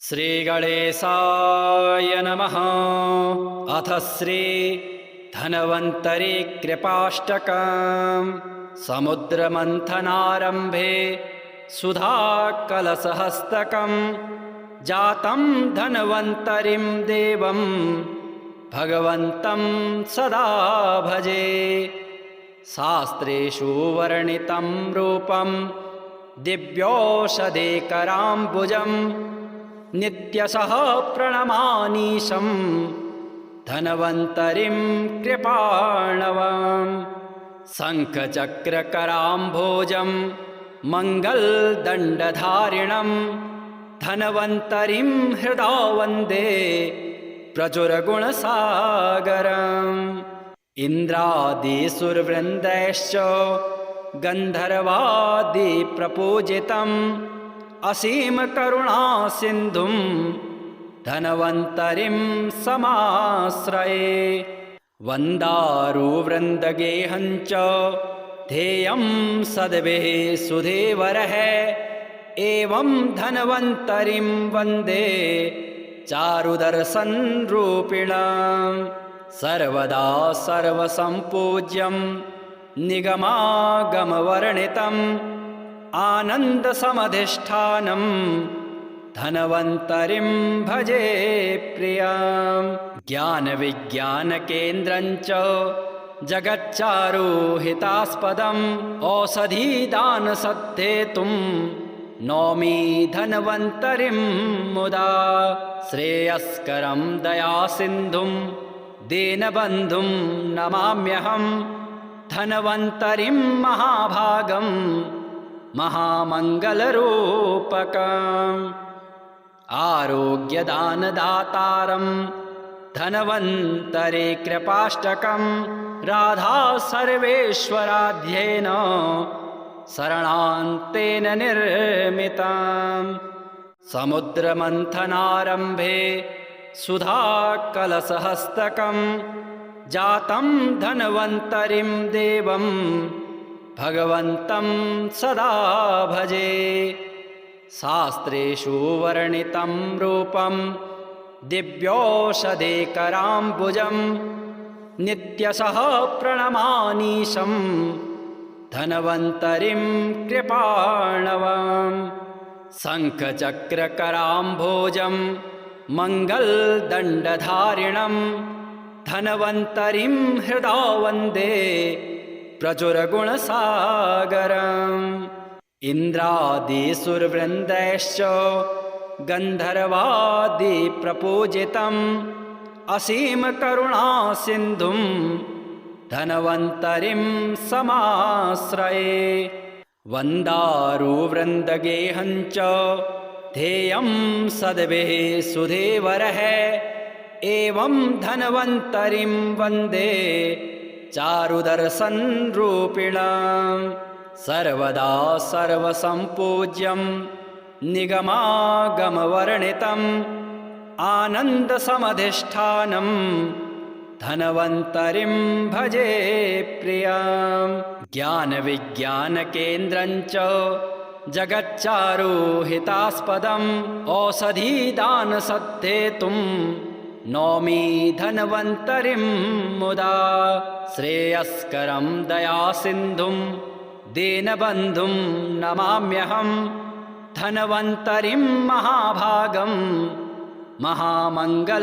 श्रीगणेशाय नमः। अथ श्री धन्वन्तरि कृपाष्टकम्। समुद्रमन्थनारम्भे सुधाकलशहस्तकम् जातं धन्वन्तरिं देवं भगवन्तं सदा भजे। शास्त्रेषु वर्णितं रूपं दिव्यौषधेकराम्बुजं नित्यशः प्रणमामीशं धन्वन्तरिं कृपाणवम्। शङ्खचक्रकराम्भोजं मङ्गलदण्डधारिणं धन्वन्तरिं हृदा वन्दे प्रचुरगुणसागरम्। इन्द्रादिसुरवृन्दैश्च गन्धर्वादिप्रपूजितम् असीमकरुणासिन्धुं धन्वन्तरिं समाश्रये। वन्दारुवृन्दगेहं च ध्येयं सद्भिः सुधीवरः एवं धन्वन्तरिं वन्दे चारुदर्शनरूपिणम्। सर्वदा सर्वसम्पूज्यं निगमागमवर्णितम् आनन्दसमधिष्ठानं धन्वन्तरिं भजे प्रियम्। ज्ञानविज्ञानकेन्द्रं च जगच्चारुहितास्पदम् औषधीदानसद्धेतुं नौमि धन्वन्तरिं मुदा। श्रेयस्करं दयासिन्धुं दीनबन्धुं नमाम्यहं धन्वन्तरिं महाभागम् महामङ्गलरूपकम्। आरोग्यदानदातारं धन्वन्तरि कृपाष्टकं राधा सर्वेश्वराध्येन शरणान्तेन निर्मितम्। समुद्रमन्थनारम्भे सुधाकलशहस्तकं जातं धन्वन्तरिं देवं भगवन्तं सदा भजे। शास्त्रेषु वर्णितं रूपं दिव्यौषधेकराम्बुजं नित्यशः प्रणमामीशं धन्वन्तरिं कृपाणवम्। शङ्खचक्रकराम्भोजं मङ्गलदण्डधारिणं धन्वन्तरिं हृदा वन्दे प्रचुरगुणसागरम्। इन्द्रादिसुरवृन्दैश्च गन्धर्वादिप्रपूजितम् असीमकरुणासिन्धुं धन्वन्तरिं समाश्रये। वन्दारुवृन्दगेहं च ध्येयं सद्भिः सुधीवरः एवं धन्वन्तरिं वन्दे चारुदर्शनरूपिणम्। सर्वदा सर्वसम्पूज्यं निगमागमवर्णितम् आनन्दसमधिष्ठानं धन्वन्तरिं भजे प्रियम्। ज्ञानविज्ञानकेन्द्रं च जगच्चारुहितास्पदम् औषधीदानसद्धेतुं नौमि धन्वन्तरिं मुदा। श्रेयस्करं दयासिन्धुं दीनबन्धुं नमाम्यहं धन्वन्तरिं महाभागम् महामङ्गलरूपकम्।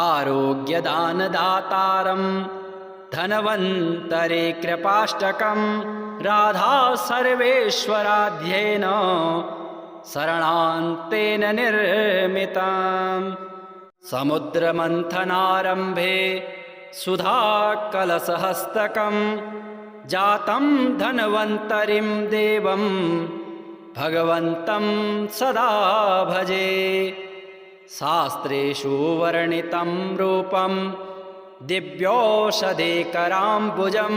आरोग्यदानदातारं धन्वन्तरि कृपाष्टकं राधा सर्वेश्वराध्येन शरणान्तेन निर्मितम्। समुद्रमन्थनारम्भे सुधाकलशहस्तकं जातं धन्वन्तरिं देवं भगवन्तं सदा भजे। शास्त्रेषु वर्णितं रूपं दिव्यौषधेकराम्बुजं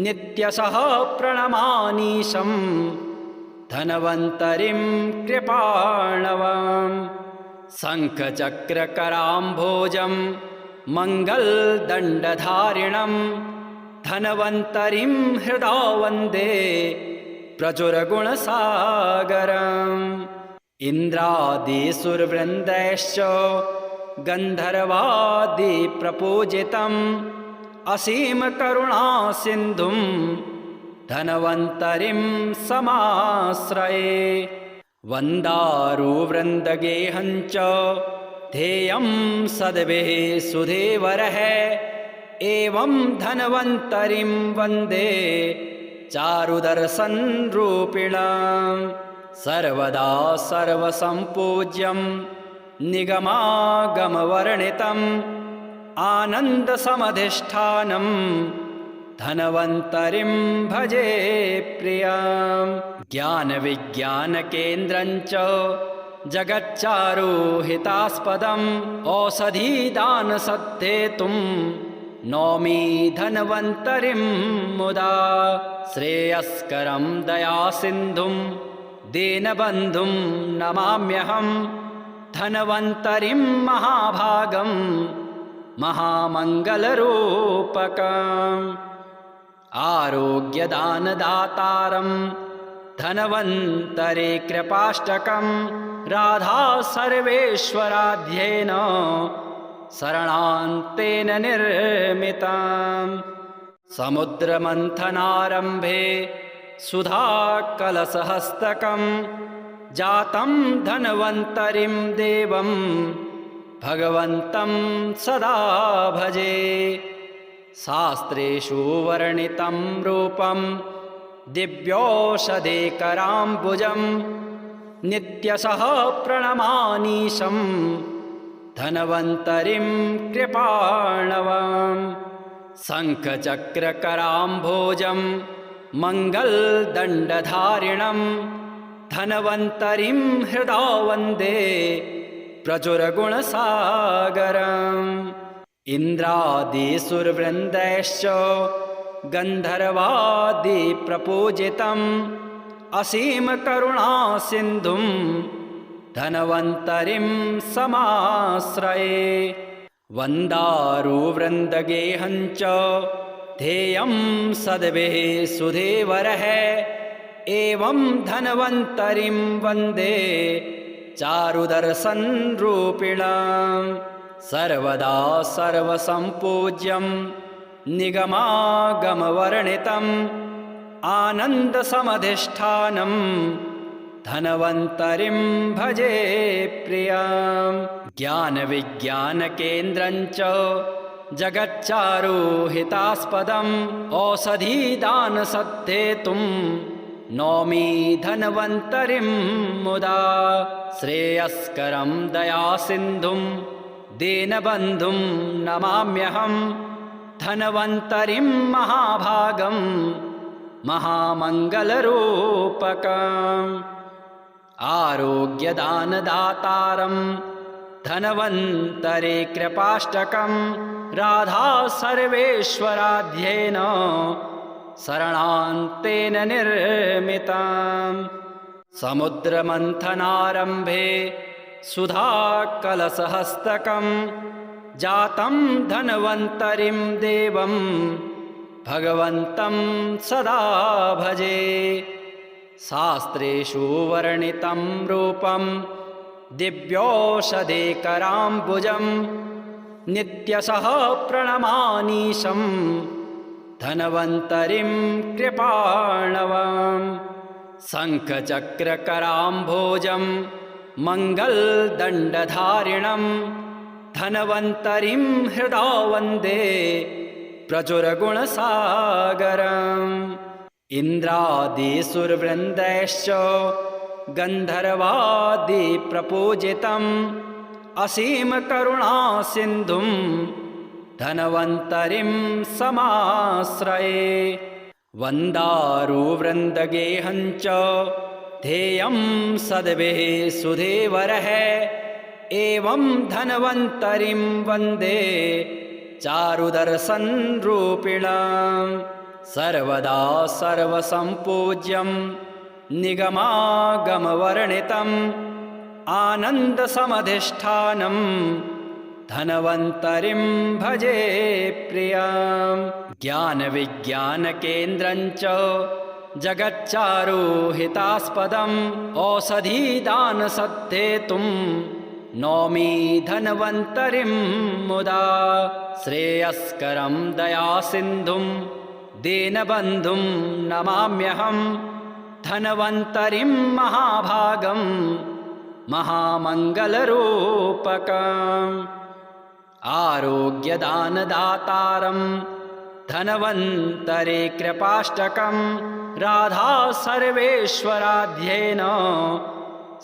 नित्यशः प्रणमामीशं धन्वन्तरिं कृपाणवम्। शङ्खचक्रकराम्भोजं मङ्गलदण्डधारिणं धन्वन्तरिं हृदा वन्दे प्रचुरगुणसागरम् इन्द्रादिसुरवृन्दैश्च गन्धर्वादिप्रपूजितम् असीमकरुणासिन्धुं धन्वन्तरिं समाश्रये वन्दारुवृन्दगेहं च ध्येयं सद्भिः सुधीवरः एवं धन्वन्तरिं वन्दे चारुदर्शनरूपिणां सर्वदा सर्वसम्पूज्यं निगमागमवर्णितम् आनन्दसमधिष्ठानं धन्वन्तरिं भजे प्रियं ज्ञानविज्ञानकेन्द्रं च जगच्चारुहितास्पदम् औषधीदानसद्धेतुं नौमि धन्वन्तरिं मुदा श्रेयस्करं दयासिन्धुं दीनबन्धुं नमाम्यहं धन्वन्तरिं महाभागम् महामङ्गलरूपकम् आरोग्यदानदातारं धन्वन्तरि कृपाष्टकं राधा सर्वेश्वराध्येन शरणान्तेन निर्मिताम् समुद्रमन्थनारम्भे सुधाकलशहस्तकं जातं धन्वन्तरिं देवं भगवन्तं सदा भजे शास्त्रेषु वर्णितं रूपं दिव्यौषधेकराम्बुजं नित्यशः प्रणमामीशं धन्वन्तरिं कृपाणवम् शङ्खचक्रकराम्भोजं मङ्गलदण्डधारिणं धन्वन्तरिं हृदा वन्दे प्रचुरगुणसागरम् इन्द्रादिसुरवृन्दैश्च गन्धर्वादिप्रपूजितम् असीमकरुणासिन्धुं धन्वन्तरिं समाश्रये वन्दारुवृन्दगेहं च ध्येयं सद्भिः सुधीवरः एवं धन्वन्तरिं वन्दे चारुदर्शनरूपिणां सर्वदा सर्वसम्पूज्यं निगमागमवर्णितम् आनन्दसमधिष्ठानं धन्वन्तरिं भजे प्रियं ज्ञानविज्ञानकेन्द्रं च जगच्चारुहितास्पदम् औषधीदानसद्धेतुं नौमि धन्वन्तरिं मुदा श्रेयस्करं दयासिन्धुं दीनबन्धुं नमाम्यहं धन्वन्तरिं महाभागम् महामङ्गलरूपकम् आरोग्यदानदातारं धन्वन्तरि कृपाष्टकं राधा सर्वेश्वराध्येन शरणान्तेन निर्मिताम् समुद्रमन्थनारम्भे सुधाकलशहस्तकं जातं धन्वन्तरिं देवं भगवन्तं सदा भजे शास्त्रेषु वर्णितं रूपं दिव्यौषधेकराम्बुजं नित्यशः प्रणमामीशं धन्वन्तरिं कृपाणवम् शङ्खचक्रकराम्भोजं मङ्गलदण्डधारिणं धन्वन्तरिं हृदा वन्दे प्रचुरगुणसागरम् इन्द्रादिसुरवृन्दैश्च गन्धर्वादिप्रपूजितम् असीमकरुणासिन्धुं धन्वन्तरिं समाश्रये वन्दारुवृन्दगेहं च ध्येयं सद्भिः सुधीवरः एवं धन्वन्तरिं वन्दे चारुदर्शनरूपिणां सर्वदा सर्वसम्पूज्यं निगमागमवर्णितम् आनन्दसमधिष्ठानं धन्वन्तरिं भजे प्रियं ज्ञानविज्ञानकेन्द्रं च जगच्चारुहितास्पदम् औषधीदानसद्धेतुं नौमि धन्वन्तरिं मुदा श्रेयस्करं दयासिन्धुं दीनबन्धुं नमाम्यहं धन्वन्तरिं महाभागं महामङ्गलरूपकम् आरोग्यदानदातारं धन्वन्तरि कृपाष्टकं राधा सर्वेश्वराध्येन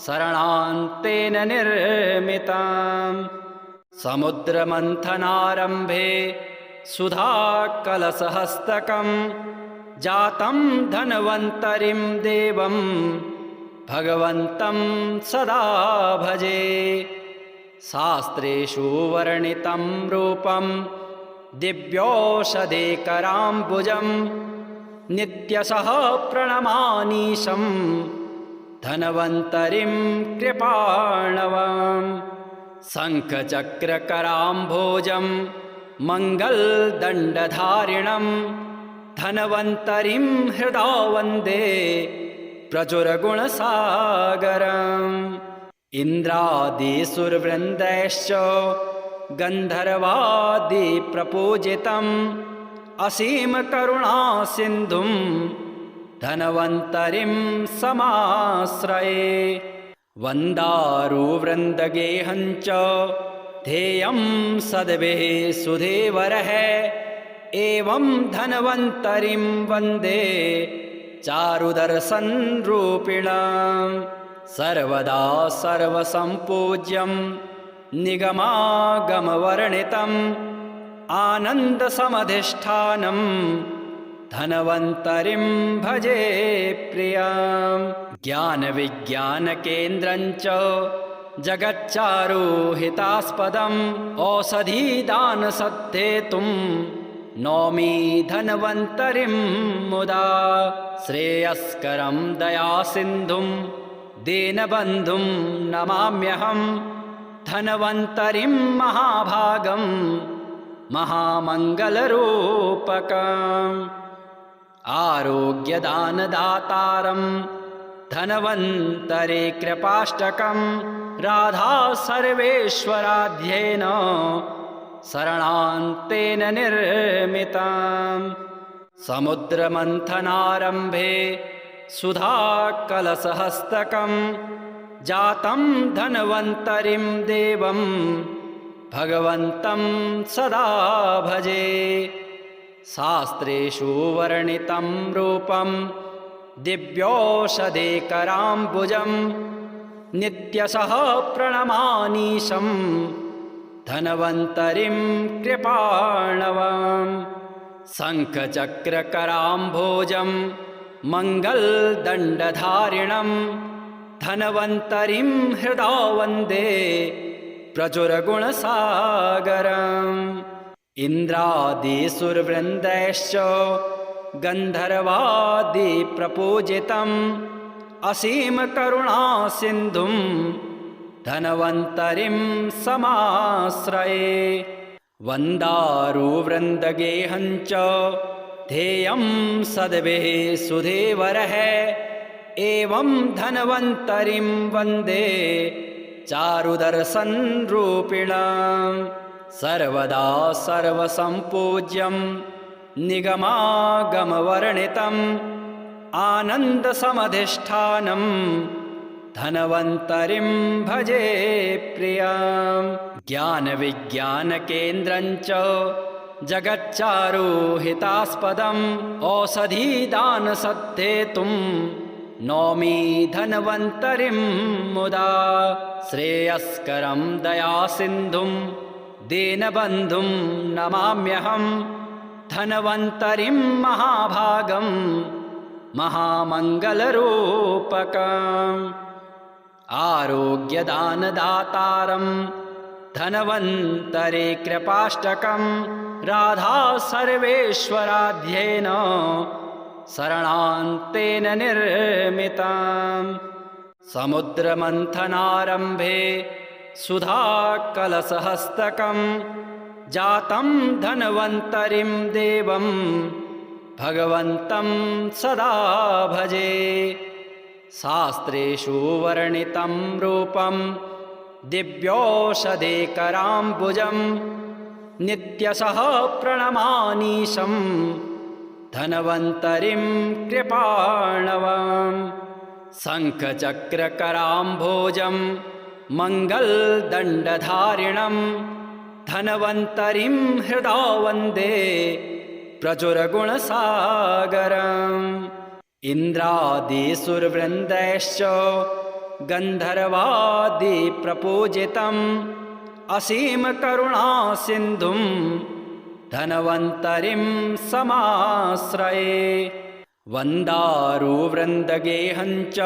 शरणान्तेन निर्मिताम् समुद्रमन्थनारम्भे सुधाकलशहस्तकं जातं धन्वन्तरिं देवं भगवन्तं सदा भजे शास्त्रेषु वर्णितं रूपं दिव्यौषधेकराम्बुजं नित्यशः प्रणमामीशं धन्वन्तरिं कृपाणवम् शङ्खचक्रकराम्भोजं मङ्गलदण्डधारिणं धन्वन्तरिं हृदा वन्दे प्रचुरगुणसागरम् इन्द्रादिसुरवृन्दैश्च गन्धर्वादिप्रपूजितम् असीमकरुणासिन्धुं धन्वन्तरिं समाश्रये वन्दारुवृन्दगेहं च ध्येयं सद्भिः सुधीवरः एवं धन्वन्तरिं वन्दे चारुदर्शनरूपिणम् सर्वदा सर्वसम्पूज्यं निगमागमवर्णितम् आनन्दसमधिष्ठानं धन्वन्तरिं भजे प्रियम् ज्ञानविज्ञानकेन्द्रं च जगच्चारुहितास्पदम् औषधीदानसद्धेतुं नौमि धन्वन्तरिं मुदा श्रेयस्करं दयासिन्धुं दीनबन्धुं नमाम्यहं धन्वन्तरिं महाभागं महामङ्गलरूपकम् आरोग्यदानदातारं धन्वन्तरि कृपाष्टकं राधा सर्वेश्वराध्येन शरणान्तेन निर्मिताम् समुद्रमन्थनारम्भे सुधाकलशहस्तकं जातं धन्वन्तरिं देवं भगवन्तं सदा भजे शास्त्रेषु वर्णितं रूपं दिव्यौषधेकराम्बुजं नित्यशः प्रणमामीशं धन्वन्तरिं कृपाणवम् शङ्खचक्रकराम्भोजं मङ्गलदण्डधारिणं धन्वन्तरिं हृदा वन्दे प्रचुरगुणसागरम् इन्द्रादिसुरवृन्दैश्च गन्धर्वादिप्रपूजितम् असीमकरुणासिन्धुं धन्वन्तरिं समाश्रये वन्दारुवृन्दगेहं च ध्येयं सद्भिः सुधीवरः एवं धन्वन्तरिं वन्दे चारुदर्शनरूपिणम् सर्वदा सर्वसम्पूज्यं निगमागमवर्णितम् आनन्दसमधिष्ठानं धन्वन्तरिं भजे प्रियम् ज्ञानविज्ञानकेन्द्रं च जगच्चारुहितास्पदम् औषधीदानसद्धेतुं नौमि धन्वन्तरिं मुदा श्रेयस्करं दयासिन्धुं दीनबन्धुं नमाम्यहं धन्वन्तरिं महाभागं महामङ्गलरूपकम् आरोग्यदानदातारं धन्वन्तरि कृपाष्टकं राधा सर्वेश्वराध्येन शरणान्तेन निर्मिताम् समुद्रमन्थनारम्भे सुधाकलशहस्तकं जातं धन्वन्तरिं देवं भगवन्तं सदा भजे। शास्त्रेषु वर्णितं रूपं दिव्यौषधेकराम्बुजं नित्यशः प्रणमामीशं धन्वन्तरिं कृपाणवम्। शङ्खचक्रकराम्भोजं मङ्गलदण्डधारिणं धन्वन्तरिं हृदा वन्दे प्रचुरगुणसागरम्। इन्द्रादिसुरवृन्दैश्च गन्धर्वादिप्रपूजितम् असीमकरुणासिन्धुं धन्वन्तरिं समाश्रये। वन्दारुवृन्दगेहं च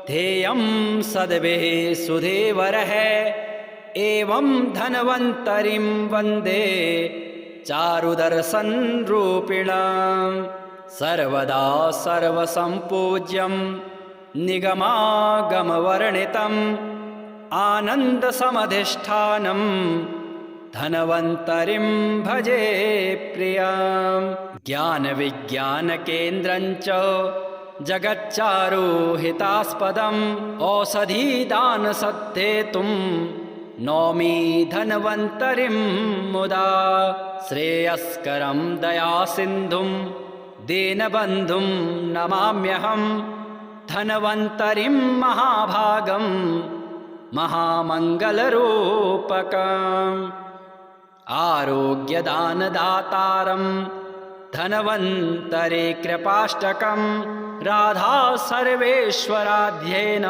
ध्येयं सद्भिः सुधीवरः एवं धन्वन्तरिं वन्दे चारुदर्शनरूपिणम्। सर्वदा सर्वसम्पूज्यं निगमागमवर्णितम् आनन्दसमधिष्ठानं धन्वन्तरिं भजे प्रियम्। ज्ञानविज्ञानकेन्द्रं च जगच्चारुहितास्पदम् औषधीदानसद्धेतुं नौमि धन्वन्तरिं मुदा। श्रेयस्करं दयासिन्धुं दीनबन्धुं नमाम्यहं धन्वन्तरिं महाभागं महामङ्गलरूपकम्। आरोग्यदानदातारं धन्वन्तरि कृपाष्टकं राधा सर्वेश्वराध्येन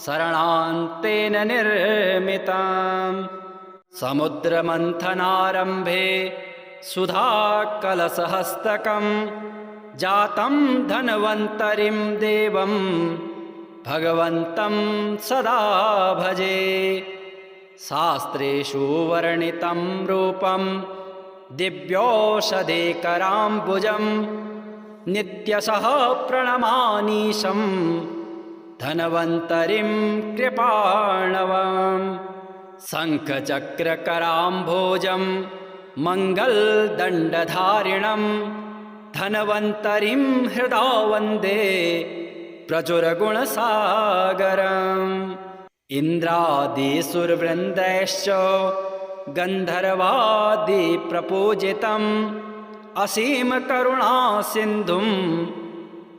शरणान्तेन निर्मिताम्। समुद्रमन्थनारम्भे सुधाकलशहस्तकं जातं धन्वन्तरिं देवं भगवन्तं सदा भजे। शास्त्रेषु वर्णितं रूपं दिव्यौषधेकराम्बुजं नित्यशः प्रणमामीशं धन्वन्तरिं कृपाणवम्। शङ्खचक्रकराम्भोजं मङ्गलदण्डधारिणं धन्वन्तरिं हृदा वन्दे प्रचुरगुणसागरम्। इन्द्रादिसुरवृन्दैश्च गन्धर्वादिप्रपूजितम् असीमकरुणासिन्धुं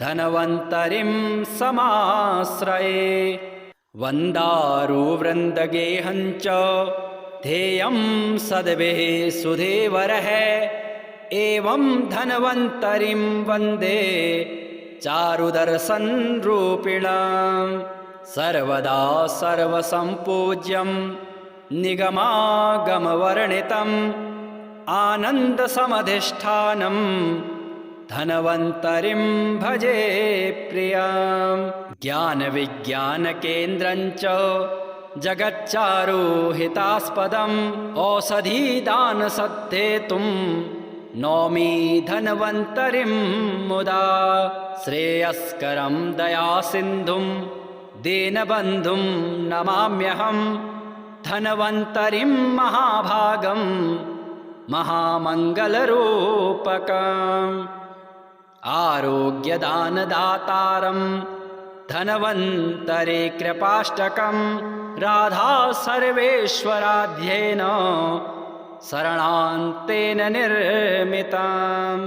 धन्वन्तरिं समाश्रये। वन्दारुवृन्दगेहं च ध्येयं सद्भिः सुधीवरः एवं धन्वन्तरिं वन्दे चारुदर्शनरूपिणम्। सर्वदा सर्वसम्पूज्यं निगमागमवर्णितम् आनन्दसमधिष्ठानं धन्वन्तरिं भजे प्रियम्। ज्ञानविज्ञानकेन्द्रं च जगच्चारुहितास्पदम् औषधीदानसद्धेतुं नौमि धन्वन्तरिं मुदा। श्रेयस्करं दयासिन्धुं दीनबन्धुं नमाम्यहं धन्वन्तरिं महाभागं महामङ्गलरूपकम्। आरोग्यदानदातारं धन्वन्तरि कृपाष्टकं राधा सर्वेश्वराध्येन शरणान्तेन निर्मिताम्।